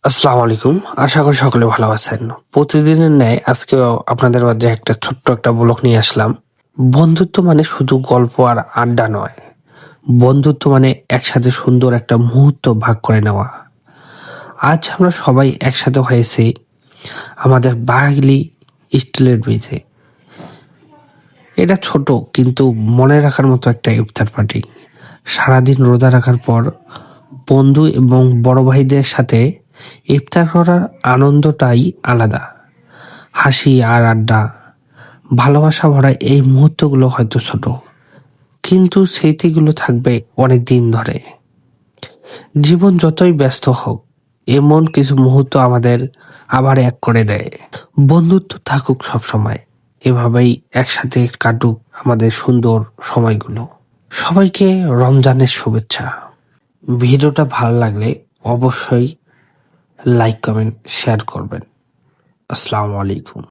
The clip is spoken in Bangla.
আসসালামু আলাইকুম। আশা করি সকলে ভালো আছেন। প্রতিদিনের ন্যায় আজকেও আপনাদের মাঝে একটা ছোট্ট একটা ব্লগ নিয়ে আসলাম। বন্ধুত্ব মানে শুধু গল্প আর আড্ডা নয়। বন্ধুত্ব মানে একসাথে সুন্দর একটা মুহূর্ত ভাগ করে নেওয়া। আজ আমরা সবাই একসাথে হয়েছি আমাদের বাঙালি স্টিলের ব্রিজে। এটা ছোট কিন্তু মনে রাখার মতো একটা ইফতার পার্টি। সারাদিন রোজা রাখার পর বন্ধু এবং বড় ভাইদের সাথে ইফতার করার আনন্দটাই আলাদা। হাসি আর আড্ডা, ভালোবাসা ভরা এই মুহূর্তগুলো হয়তো ছোট, কিন্তু স্মৃতিগুলো থাকবে অনেক দিন ধরে। জীবন যতই ব্যস্ত হোক, এমন কিছু মুহূর্ত আমাদের আবার এক করে দেয়। বন্ধুত্ব থাকুক সবসময়, এভাবেই একসাথে কাটুক আমাদের সুন্দর সময়গুলো। সবাইকে রমজানের শুভেচ্ছা। ভিডিওটা ভালো লাগলে অবশ্যই লাইক, কমেন্ট, শেয়ার করবেন। আসসালামু আলাইকুম।